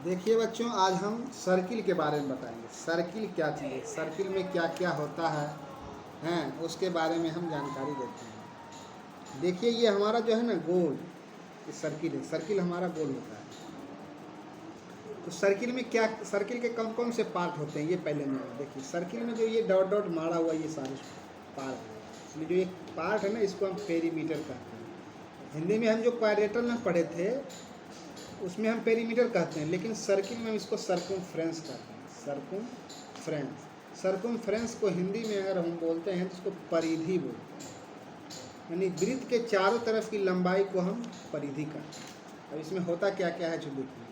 देखिए बच्चों, आज हम सर्किल के बारे में बताएंगे। सर्किल क्या चीज़ है, सर्किल में क्या क्या होता है हैं उसके बारे में हम जानकारी देते हैं। देखिए, ये हमारा जो है ना गोल, ये सर्किल है। सर्किल हमारा गोल होता है। तो सर्किल में क्या, सर्किल के कौन कौन से पार्ट होते हैं ये पहले मैं देखिए। सर्किल में जो ये डॉट डॉट मारा हुआ ये सारे पार्ट है, इसमें जो एक पार्ट है ना, इसको हम पेरीमीटर कहते हैं। हिंदी में हम जो क्वाड्रेटल में पढ़े थे उसमें हम पेरीमीटर कहते हैं, लेकिन सर्किल में हम इसको सर्कमफ्रेंस कहते हैं। सर्कमफ्रेंस, सर्कमफ्रेंस को हिंदी में अगर हम बोलते हैं तो इसको परिधि बोलते हैं। यानी वृत्त के चारों तरफ की लंबाई को हम परिधि कहते हैं। अब इसमें होता क्या क्या है जो देखिए,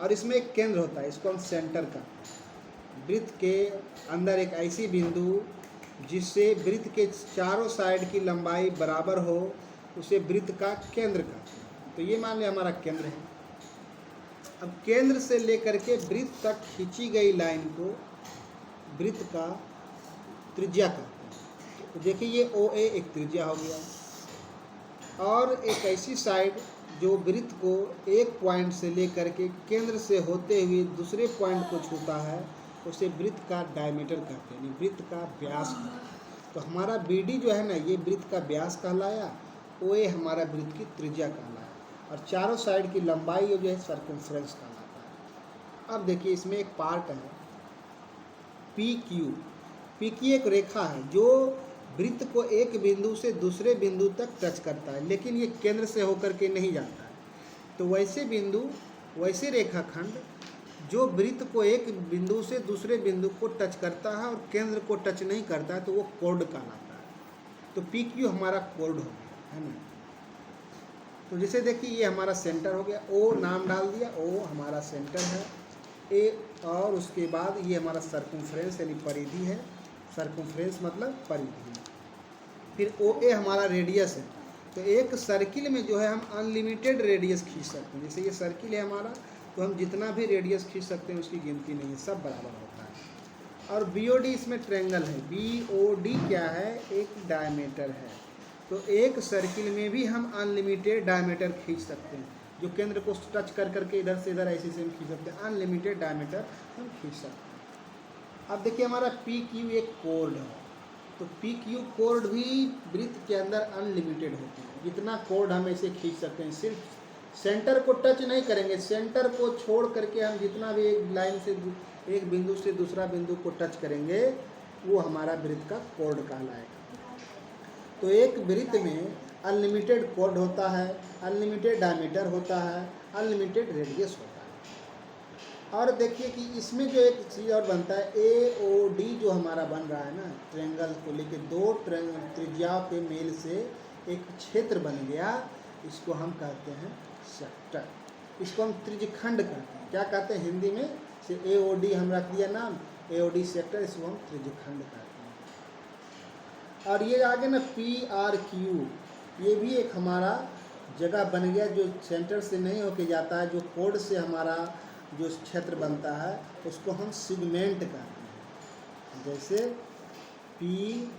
और इसमें एक केंद्र होता है, इसको हम सेंटर कहते हैं। वृत्त के अंदर एक ऐसी बिंदु जिससे वृत्त के चारों साइड की लंबाई बराबर हो, उसे वृत्त का केंद्र कहते हैं। तो ये मान लिया हमारा केंद्र है। अब केंद्र से लेकर के वृत्त तक खींची गई लाइन को वृत्त का त्रिज्या कहते हैं। तो देखिए, ये ओ ए एक त्रिज्या हो गया, और एक ऐसी साइड जो वृत्त को एक पॉइंट से लेकर के केंद्र से होते हुए दूसरे पॉइंट को छूता है, उसे वृत्त का डायमीटर कहते हैं, यानी वृत्त का व्यास। तो हमारा बी डी जो है ना, ये वृत्त का व्यास कहलाया, ओ ए हमारा वृत्त की त्रिज्या कहलाया, और चारों साइड की लंबाई जो है सर्कमफ्रेंस कहलाता है। अब देखिए, इसमें एक पार्ट है पी क्यू। पी की एक रेखा है जो वृत्त को एक बिंदु से दूसरे बिंदु तक टच करता है, लेकिन ये केंद्र से होकर के नहीं जाता है। तो वैसे बिंदु, वैसे रेखाखंड जो वृत्त को एक बिंदु से दूसरे बिंदु को टच करता है और केंद्र को टच नहीं करता है, तो वो कोर्ड कहलाता है। तो पी क्यू हमारा कोर्ड हो गया है ना। तो जैसे देखिए, ये हमारा सेंटर हो गया, ओ नाम डाल दिया, ओ हमारा सेंटर है ए, और उसके बाद ये हमारा सर्कमफ्रेंस यानी परिधि है। सर्कमफ्रेंस मतलब परिधि। फिर ओ ए हमारा रेडियस है। तो एक सर्किल में जो है हम अनलिमिटेड रेडियस खींच सकते हैं। जैसे ये सर्किल है हमारा, तो हम जितना भी रेडियस खींच सकते हैं उसकी गिनती नहीं है, सब बराबर होता है। और बी ओ डी इसमें ट्रेंगल है। बी ओ डी क्या है, एक डायमीटर है। तो एक सर्किल में भी हम अनलिमिटेड डायमीटर खींच सकते हैं, जो केंद्र को टच कर करके इधर से इधर ऐसे से हम खींच सकते हैं। अनलिमिटेड डायमीटर हम खींच सकते हैं। अब देखिए, हमारा पी क्यू एक कोर्ड है। तो पी क्यू कोर्ड भी वृत्त के अंदर अनलिमिटेड होती है। जितना कोर्ड हम ऐसे खींच सकते हैं, सिर्फ सेंटर को टच नहीं करेंगे, सेंटर को छोड़ करके हम जितना भी एक लाइन से एक बिंदु से दूसरा बिंदु को टच करेंगे, वो हमारा वृत्त का कोर्ड कहलाएगा। तो एक वृत्त में अनलिमिटेड कोर्ड होता है, अनलिमिटेड डायमीटर होता है, अनलिमिटेड रेडियस होता है। और देखिए कि इसमें जो एक चीज़ और बनता है, ए ओ डी जो हमारा बन रहा है ना, ट्रेंगल को लेके दो त्रिज्याओं के मेल से एक क्षेत्र बन गया, इसको हम कहते हैं सेक्टर। इसको हम त्रिज्यखंड कहते हैं। क्या कहते हैं हिंदी में, से ए ओ डी हम रख दिया नाम, ए ओ डी सेक्टर, इसको हम त्रिज्यखंड कहते हैं। और ये आगे ना पी आर क्यू, ये भी एक हमारा जगह बन गया जो सेंटर से नहीं होके जाता है, जो कोड से हमारा जो क्षेत्र बनता है उसको हम सिगमेंट कहते हैं। जैसे पी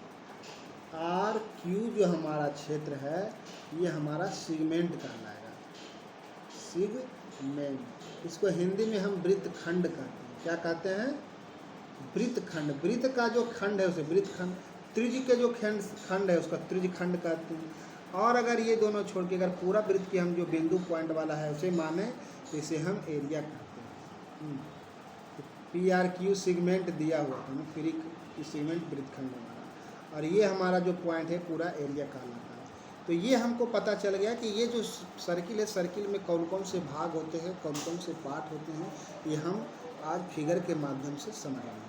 आर क्यू जो हमारा क्षेत्र है, ये हमारा सिगमेंट कहलाएगा, सिगमेंट। इसको हिंदी में हम वृत्तखंड कहते हैं। क्या कहते हैं, वृत्तखंड। वृत्त का जो खंड है उसे वृत्तखंड, त्रिज्य के जो खंड है उसका त्रिज्यखंड कहते हैं। और अगर ये दोनों छोड़ के अगर पूरा वृत्त की हम जो बिंदु पॉइंट वाला है उसे माने, तो इसे हम एरिया कहते हैं। पी आर क्यू सिगमेंट दिया हुआ था ना, फ्री की सिगमेंट वृत्तखंड हमारा, और ये हमारा जो पॉइंट है पूरा एरिया कहलाता है। तो ये हमको पता चल गया कि ये जो सर्किल है, सर्किल में कौन कौन से भाग होते हैं, कौन कौन से पार्ट होते हैं, ये हम आज फिगर के माध्यम से समझ रहे हैं।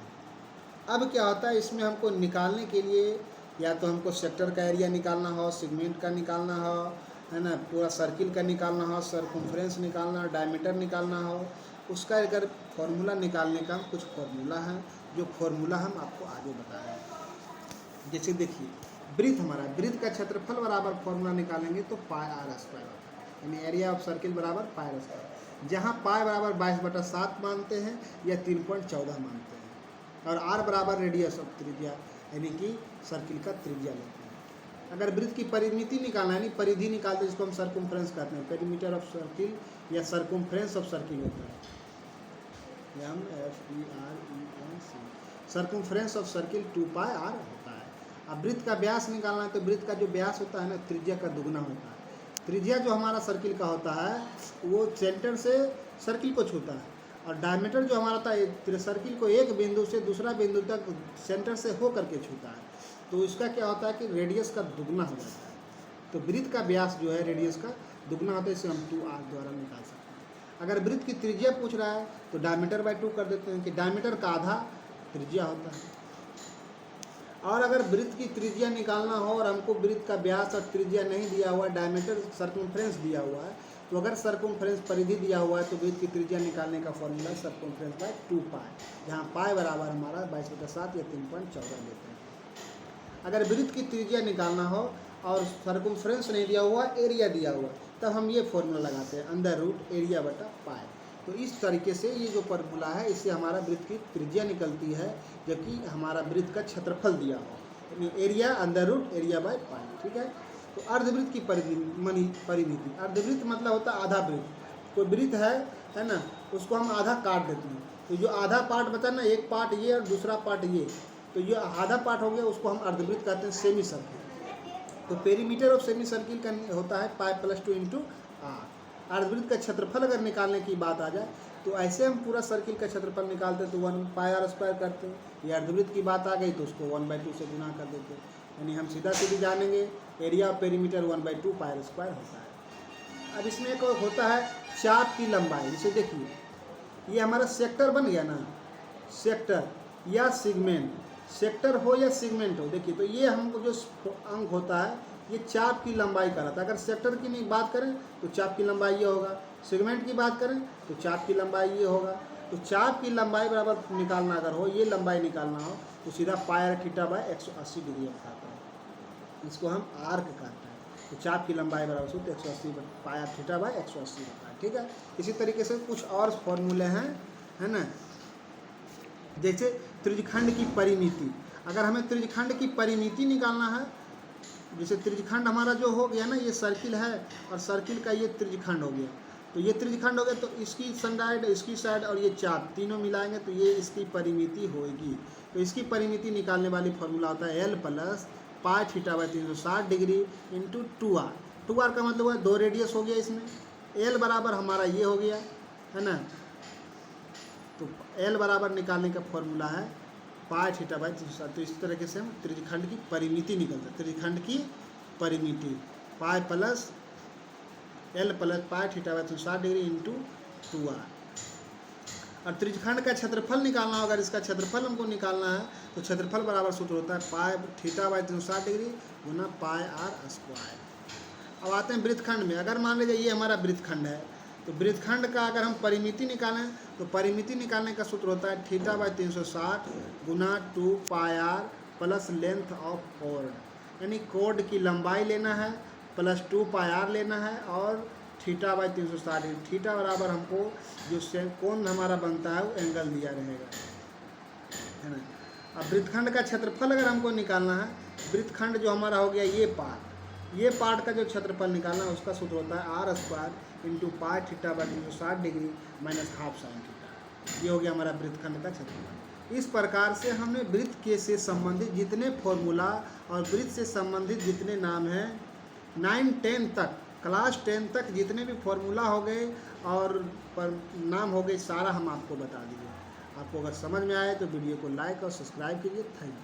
अब क्या होता है, इसमें हमको निकालने के लिए या तो हमको सेक्टर का एरिया निकालना हो, सेगमेंट का निकालना हो, है ना, पूरा सर्किल का निकालना हो, सर्कमफ्रेंस निकालना हो, डायमीटर निकालना हो, उसका अगर फॉर्मूला निकालने का कुछ फॉर्मूला है, जो फॉर्मूला हम आपको आगे बता रहे हैं। जैसे देखिए, वृत्त हमारा, वृत्त का क्षेत्रफल बराबर फॉर्मूला निकालेंगे तो पाई आर स्क्वायर होता है, यानी एरिया ऑफ सर्किल बराबर पाई आर स्क्वायर, जहाँ पाई बराबर 22/7 मानते हैं या 3.14 मानते हैं, और आर बराबर रेडियस ऑफ त्रिज्या यानी कि सर्किल का त्रिज्या लेते हैं। अगर वृत्त की परिमिति निकालना है, यानी परिधि निकालते हैं, जिसको हम सर्कमफ्रेंस कहते हैं, पेरीमीटर ऑफ सर्किल या सर्कमफ्रेंस ऑफ सर्किल होता है, MFERENC, circumference of circle 2πr होता है। अब वृत्त का व्यास निकालना है तो वृत्त का जो व्यास होता है ना, त्रिज्या का दुगना होता है। त्रिज्या जो हमारा सर्किल का होता है वो सेंटर से सर्किल को छूता है, और डायमीटर जो हमारा होता है सर्किल को एक बिंदु से दूसरा बिंदु तक सेंटर से हो करके छूता है, तो इसका क्या होता है कि रेडियस का दुगना हो जाता है। तो वृत्त का व्यास जो है रेडियस का दुगना होता है, इसे हम 2r द्वारा निकाल सकते हैं। अगर वृत्त की त्रिज्या पूछ रहा है तो डायमीटर बाई 2 कर देते हैं कि डायमीटर का आधा त्रिज्या होता है। और अगर वृत्त की त्रिज्या निकालना हो और हमको वृत्त का व्यास और त्रिज्या नहीं दिया हुआ, डायमीटर सर्कमफ्रेंस दिया हुआ है, तो अगर सर्कमफ्रेंस परिधि दिया हुआ है तो वृत्त की त्रिज्या निकालने का फॉर्मूला सर्कमफ्रेंस बाय 2π, जहाँ पाई बराबर हमारा 22/7 या 3.14 लेते हैं। अगर वृत्त की त्रिज्या निकालना हो और सर्कमफ्रेंस नहीं दिया हुआ, एरिया दिया हुआ, तब हम ये फॉर्मूला लगाते हैं अंडर रूट एरिया बटा पाई। तो इस तरीके से ये जो फॉर्मूला है इससे हमारा वृत्त की त्रिज्या निकलती है, जबकि हमारा वृत्त का क्षेत्रफल दिया हो, area under root area by pi, ठीक है। तो अर्धवृत्त की परिमिति, अर्धवृत्त मतलब होता है आधा वृत्त। कोई वृत्त है ना, उसको हम आधा काट देते हैं, तो जो आधा पार्ट बचा ना, एक पार्ट ये और दूसरा पार्ट ये, तो जो आधा पार्ट हो गया उसको हम अर्धवृत्त कहते हैं, सेमी सर्किल। तो पेरीमीटर ऑफ सेमी सर्किल का होता है पाई प्लस 2 इंटू आर। अर्धवृत्त का क्षेत्रफल अगर निकालने की बात आ जाए तो ऐसे हम पूरा सर्किल का क्षेत्रफल निकालते हैं तो 1πr² करते हैं। ये अर्धवृत्त की बात आ गई तो उसको 1/2 से गुना कर देते हैं, यानी हम सीधा सीधी जानेंगे एरिया ऑफ पेरीमीटर 1/2 πr² होता है। अब इसमें एक होता है चाप की लंबाई। जैसे देखिए ये हमारा सेक्टर बन गया ना, सेक्टर या सिगमेंट, सेक्टर हो या सिगमेंट हो, देखिए तो ये हमको जो अंक होता है ये चाप की लंबाई कहलाता है। अगर सेक्टर की नहीं बात करें तो चाप की लंबाई ये होगा, सेगमेंट की बात करें तो चाप की लंबाई ये होगा। तो चाप की लंबाई बराबर निकालना अगर हो, ये लंबाई निकालना हो तो सीधा पाई थीटा बाय 180 डिग्री बताता है, इसको हम आर्क कहते हैं। तो चाप की लंबाई बराबर सूत्र 180 पाई थीटा बाय 180 होता है, ठीक है। इसी तरीके से कुछ और फॉर्मूले हैं, है ना। जैसे त्रिज्यखंड की परिमिति, अगर हमें त्रिज्यखंड की परिमिति निकालना है, जैसे त्रिज्यखंड हमारा जो हो गया ना, ये सर्किल है और सर्किल का ये त्रिज्यखंड हो गया, तो ये त्रिज्यखंड हो गया तो इसकी साइड, इसकी साइड और ये चाप तीनों मिलाएंगे तो ये इसकी परिमिति होगी। तो इसकी परिमिति निकालने वाली फॉर्मूला होता है L plus pi theta by 360 degree into 2r। 2r का मतलब हुआ 2 रेडियस हो गया इसमें, L बराबर हमारा ये हो गया, है ना। तो L बराबर निकालने का फॉर्मूला है पाई थीटा बाई 360। तो इस तरीके से हम त्रिज्यखंड की परिमिति निकलता है। त्रिज्यखंड की परिमिति pi plus L plus pi theta by 360 degree into 2r। और त्रिज्यखंड का क्षेत्रफल निकालना होगा, इसका क्षेत्रफल हमको निकालना है तो क्षेत्रफल बराबर सूत्र होता है पाई थीटा बाई 360 डिग्री गुना पाई r²। अब आते हैं वृत्तखंड में। अगर मान लीजिए ये हमारा वृत्तखंड है तो वृत्तखंड का अगर हम परिमिति निकालें तो परिमिति निकालने का सूत्र होता है theta by 360 Guna 2 pi r plus length of code, यानी कोड की लंबाई लेना है प्लस 2 पाई r लेना है और थीटा बाई 360 डिग्री। थीटा बराबर हमको जो कोण हमारा बनता है वो एंगल दिया रहेगा, है ना। अब वृत्तखंड का क्षेत्रफल अगर हमको निकालना है, वृत्तखंड जो हमारा हो गया ये पार्ट का जो क्षेत्रफल निकालना है उसका सूत्र होता है r² into pi theta by 360 degree minus half sine theta. ये हो गया हमारा वृत्तखंड का क्षेत्रफल। इस प्रकार से हमने वृत्त के से संबंधित जितने फॉर्मूला और वृत्त से संबंधित जितने नाम हैं 9-10 तक, क्लास 10 तक जितने भी फॉर्मूला हो गए और नाम हो गए, सारा हम आपको बता दिए। आपको अगर समझ में आए तो वीडियो को लाइक और सब्सक्राइब कीजिए। Thank you.